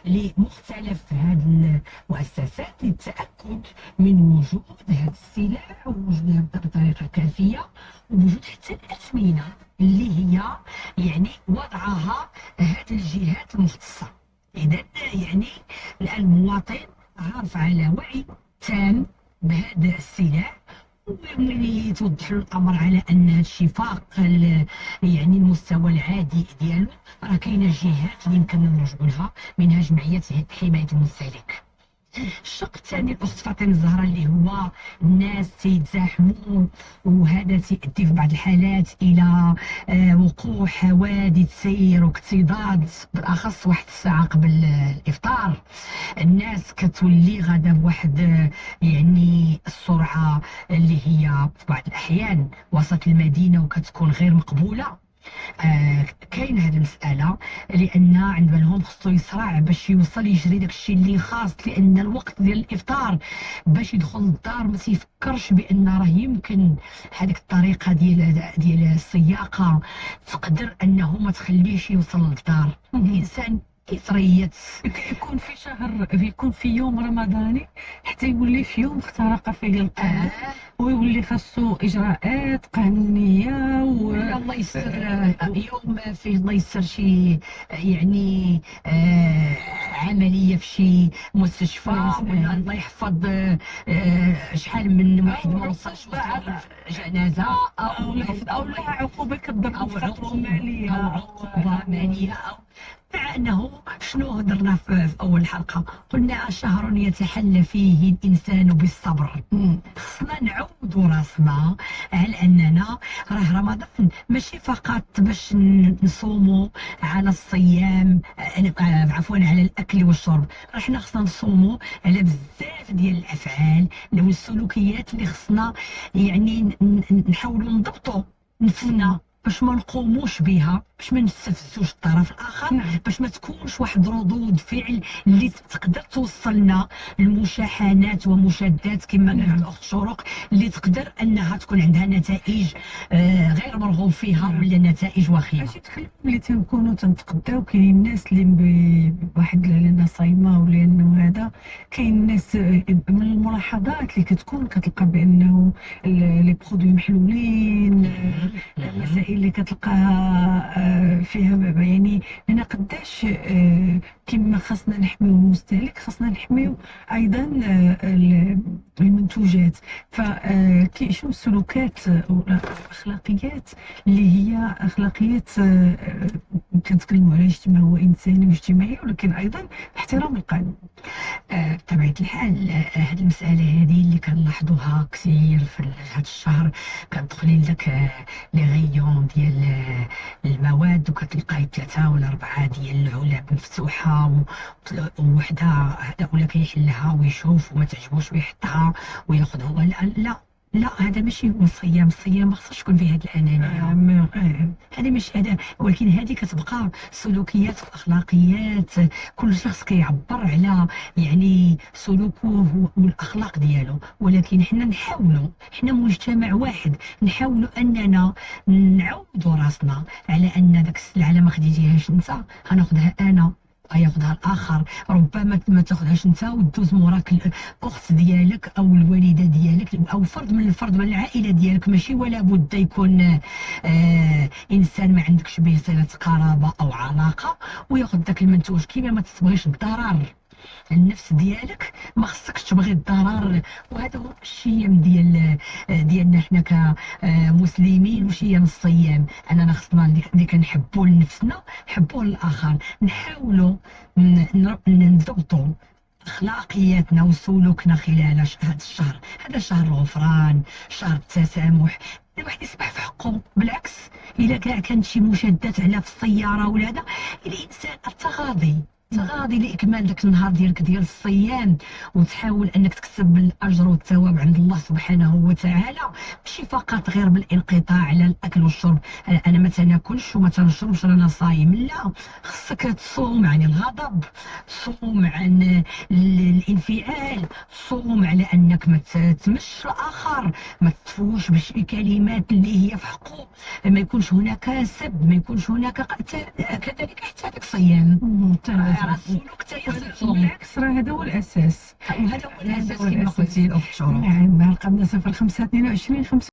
لمختلف هذه المؤسسات للتأكد من وجود هذا السلاح ووجودها بطريقة كافية، ووجود حتى الأثمنة اللي هي يعني وضعها هذه الجهات المختصة. إذا يعني الآن المواطن عارف على وعي تام بهذا السلاح، وملي توضح له الامر على ان هذا الشيء فاق يعني المستوى العادي ديالو، راه كاينه جهات اللي يمكن نرجعوا لها، منها جمعيه حمايه المستهلك. الشق الثاني الاخت فاطمه الزهراء اللي هو الناس تيتزاحموا، وهذا تيؤدي في بعض الحالات الى وقوع حوادث سير واكتظاظ، بالاخص واحد الساعه قبل الافطار. الناس كتولي غادا بواحد يعني السرعه اللي هي في بعض الاحيان وسط المدينه وكتكون غير مقبوله. كاين هذه المساله لان عند بالهم خصو يسرع باش يوصل يجري داكشي اللي خاص، لان الوقت ديال الافطار باش يدخل للدار ما تيفكرش بان راه يمكن هذيك الطريقه ديال السياقه تقدر انه ما تخليش يوصل للدار. الانسان كيتريث، يكون في شهر، يكون في يوم رمضاني حتى يولي في يوم اخترق فيه القلب، ويولي خاصو اجراءات قانونيه الله يسر يوم فيه الله يسر شي يعني عمليه في شي مستشفى، ولا الله يحفظ شحال من واحد ما وصلش جنازه، او لها عقوبه كتضر في خطوه ماليه او عقوبه ماليه. مع انه شنو هضرنا في اول حلقه، قلنا شهر يتحلى فيه الانسان بالصبر. خصنا نعودوا راسنا على اننا راه رمضان ماشي فقط باش نصوموا على الصيام، عفوا على الاكل والشرب، راه حنا خصنا نصوموا على بزاف ديال الافعال والسلوكيات اللي خصنا يعني نحاولوا نضبطوا نفسنا باش ما نقوموش بها، باش ما نستفزوش الطرف الاخر، باش ما تكونش واحد ردود فعل اللي تقدر توصلنا لمشاحنات ومشادات كما قالت الاخت شروق، اللي تقدر انها تكون عندها نتائج غير مرغوب فيها ولا نتائج وخيمه. ماشي تكلم اللي تنكونوا تنتقداو، كاين الناس اللي بواحد لانها صايمه ولانه هذا، كاين الناس من الملاحظات اللي كتكون كتلقى بانه لي برودوي محلولين، المسائل اللي كتلقاها فيها يعني هنا قداش كما خاصنا نحميو المستهلك خاصنا نحميو ايضا المنتوجات. فشنو السلوكات او الاخلاقيات اللي هي اخلاقيات كنتكلموا على اجتماع هو انساني واجتماعي، ولكن ايضا احترام القانون. بطبيعه الحال هذه المساله هذه اللي كنلاحظوها كثير في هذا الشهر، كتدخلي لك لي غيون ديال المواد وكتلقاي 3 ولا 4 ديال العلب مفتوحه، ووحده هذا ولا كيحلها ويشوف وما تعجبوش ويحطها وياخذ هو. لا لا، هذا ماشي هو الصيام. الصيام ما خصهاش تكون فيه هذه الانانيه، هذه مش هذا، ولكن هذه كتبقى سلوكيات واخلاقيات، كل شخص كيعبر على يعني سلوكه والاخلاق ديالو، ولكن حنا نحاولوا، حنا مجتمع واحد، نحاولوا اننا نعودوا راسنا على ان داك السلعه ما خديتيهاش انت غناخذها انا، غياخذها الاخر، ربما ما تاخذهاش انت وتدوز موراك الاخت ديالك او الوالده ديالك او فرد من العائله ديالك، ماشي ولا بد يكون انسان ما عندكش به صله قرابه او علاقه وياخذ داك المنتوج. كيما ما تبغيش الضرر النفس ديالك ما خصكش تبغي الضرر، وهذا هو الشيم ديالنا حنا كمسلمين وشيم الصيام، اننا خصنا اللي كنحبوا لنفسنا نحبوا للاخر، نحاولوا نضبطوا اخلاقياتنا وسلوكنا خلال هذا الشهر. هذا شهر الغفران، شهر التسامح، الواحد يسمح في حقه. بالعكس الا كانت شي مشادات على في السياره ولا هذا، الانسان التغاضي لاكمال داك النهار ديالك ديال الصيام، وتحاول انك تكسب الاجر والثواب عند الله سبحانه وتعالى، ماشي فقط غير بالانقطاع على الاكل والشرب، انا ما تناكلش وما تنشربش رانا صايم، لا، خصك تصوم عن الغضب، تصوم عن الانفعال، تصوم على انك ما تمش الاخر، ما تفوش بشي كلمات اللي هي في حقه، ما يكونش هناك سب، ما يكونش هناك كذلك حتى داك الصيام راه السلوك حتى يصير بالعكس راه هذا هو الاساس. وهذا هو الاساس هذا هو كما الأساس. قلتي الاخت شروق. نعم، ما القدنا 0522